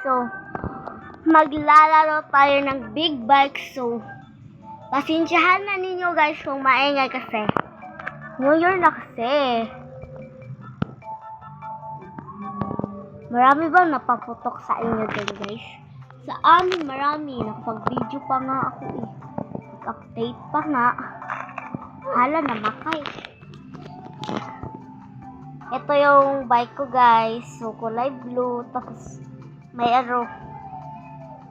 So, maglalaro tayo ng big bike. So, pasensyahan na ninyo guys kung maingay kasi New Year na kasi. Marami bang napaputok sa inyo din guys? Sa amin marami. Nakapag-video pa nga ako eh. Nag-update pa nga. Hala na makay. Ito yung bike ko guys. So, kulay blue. Tapos, may arrow.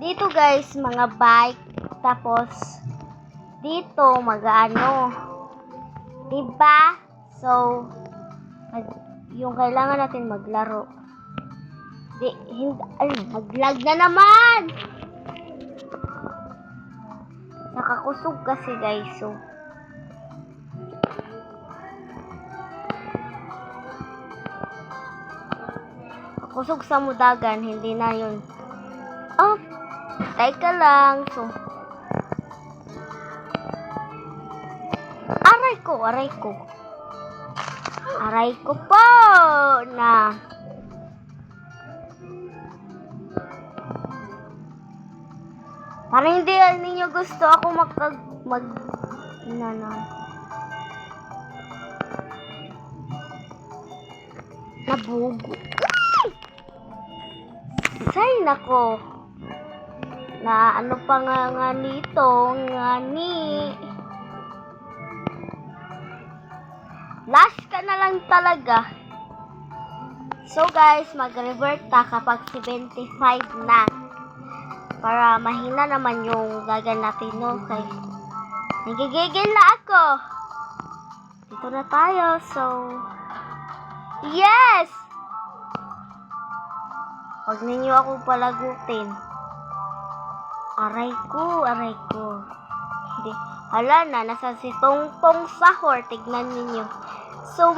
Dito guys, mga bike. Tapos, dito, mag-ano. Diba? So, yung kailangan natin maglaro. Nag-lag na naman! Nakakusog kasi guys. So, kusog sa mudagan, hindi na yun. Oh, teka lang. So, aray ko po na. Parang hindi ninyo gusto ako nabugo. Say nako. Na ano pa nga nito, last ka na lang talaga. So guys, mag-revert ta kapag 75 na. Para mahina naman yung gagan natin, no? Okay. Nagigigil na ako. Dito na tayo. So, yes! Huwag ninyo ako palagutin. Aray ko. Hindi. Hala na, nasa si Tongtong Sahur. Tignan ninyo. So,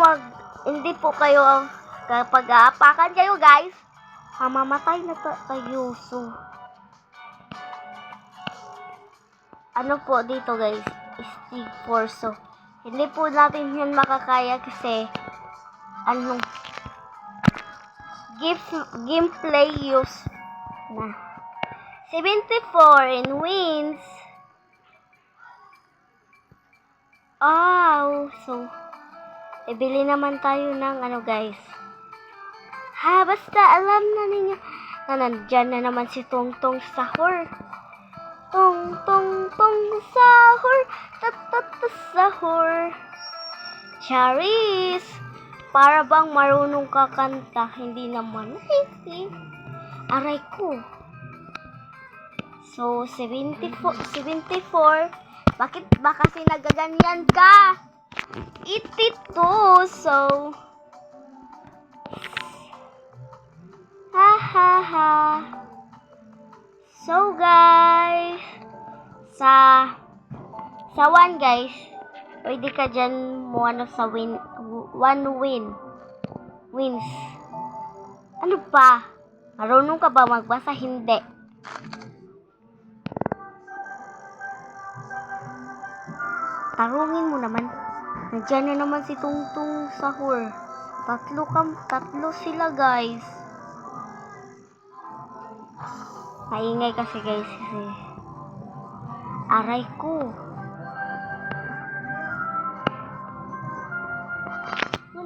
hindi po kayo, kapag aapakan kayo, guys, mamamatay na tayo. So, ano po dito, guys? Stig 4. So, hindi po natin yan makakaya kasi, gameplay use na. 74 in wins. Oh, so, ibili naman tayo ng guys. Basta alam na ninyo na nandyan na naman si Tongtong Sahur. Tong Sahur, Sahur. Charis, para bang marunong kakanta, hindi naman. Aray ko. So, 74. Bakit ba kasi nagaganyan ka? 82. So, ha. So, guys, sa 1 guys, pwede ka dyan mo sa wins. Ano pa? Marunong ka ba magbasa? Hindi. Tarungin mo naman. Nandiyan na naman si Tongtong Sahur. Tatlo sila guys. Maingay kasi guys. Aray ko.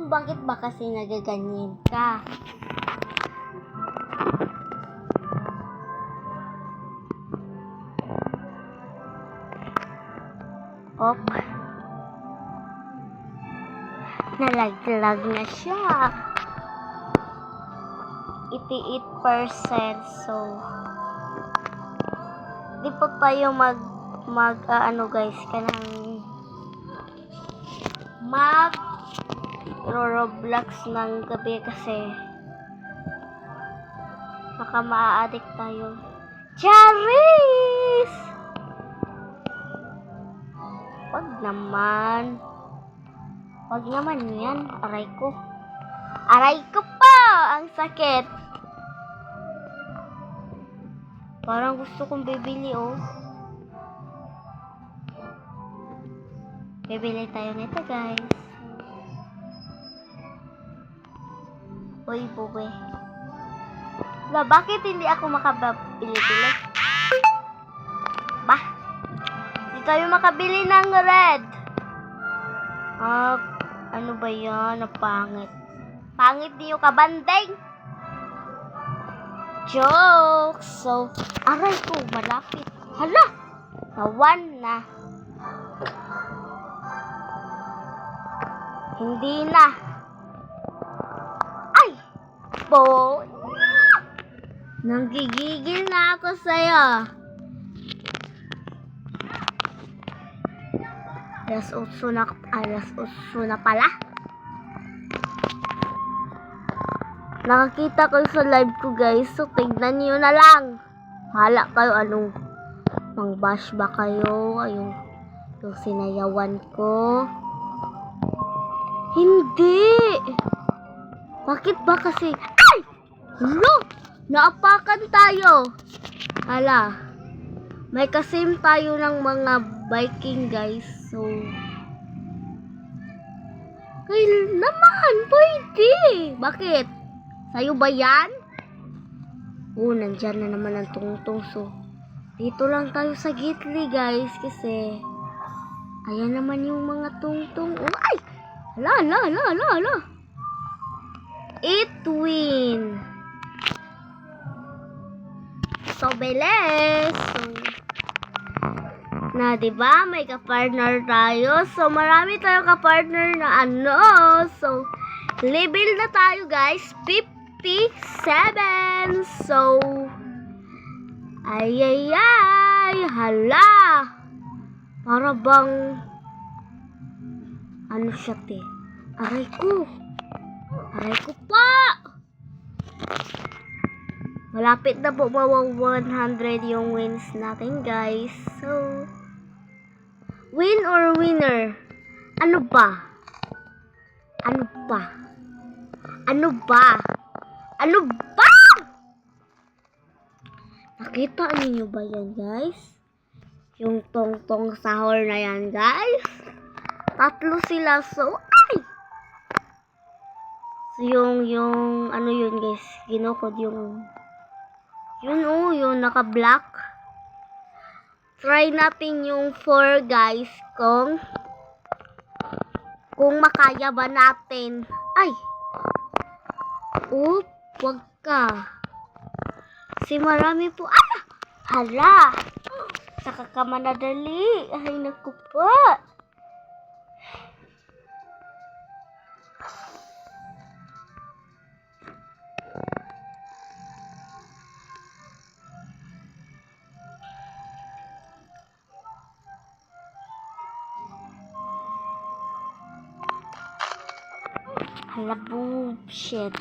Bakit ba kasi nagaganyan ka? Op. Nalaglag na siya. 88%. So, di pa tayo guys, kanang Roblox ng gabi kasi baka maa-addict tayo. Charis! Wag naman yan. Aray ko pa! Ang sakit. Parang gusto kong bibili, oh. Bibili tayo nito, guys. Uy, bube. bakit hindi ako makabili-bili? Bah, hindi tayo makabili ng red. Ano ba yan? Pangit. Pangit di yung kabanding. Jokes. So, aray ko, malapit. Hala, nawan na. Hindi na. Ay, po. Nanggigigil na ako sa'yo. Alas 8 na pala. Nakakita ko sa live ko guys. So tignan niyo na lang. Hala kayo anong mang-bash ba kayo? Yung sinayawan ko. Hindi. Bakit ba kasi? Ay! Hello! Naapakan tayo. Hala. May kasim tayo ng mga biking guys. So, naman, pwede. Bakit? Sa'yo ba yan? Nandyan na naman ang tungtong. So, dito lang tayo sa gitli guys. Kasi, ayan naman yung mga tungtong. Ay! Hala. It win. So, beles. Na, diba? May ka-partner tayo. So, marami tayong ka-partner na ano. So, level na tayo, guys. 57. So, ay. Hala. Para bang, ano siya, te? Aray ko pa. Malapit na po 100 yung wins natin, guys. So, win or winner? Ano ba? Nakita niyo ba yan, guys? Yung tongtong sahur na yan, guys. 3 sila. So, ay! So, yung ano yun, guys. Ginukod yung naka-black. Try natin yung 4 guys kung makaya ba natin. Ay! Wag ka. Kasi marami po. Hala! Saka ka manadali. Ay, naku po. Hala, bullshit.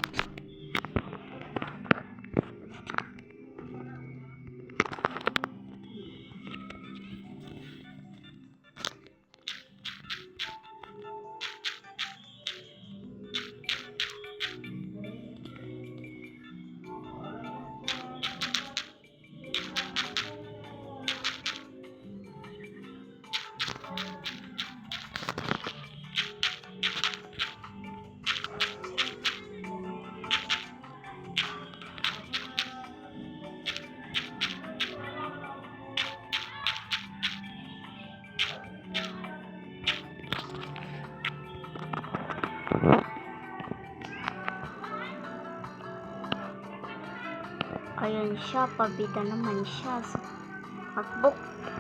Ayan siya, pabida naman siya. So,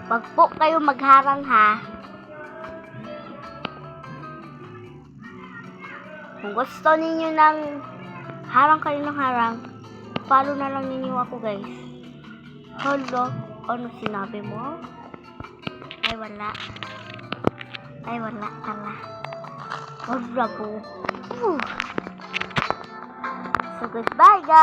pag-book kayo magharang ha. Kung gusto ninyo ng harang kayo ng harang, follow na lang ninyo ako guys. Hello, ano sinabi mo? Ay wala pala. Wala po. So goodbye guys.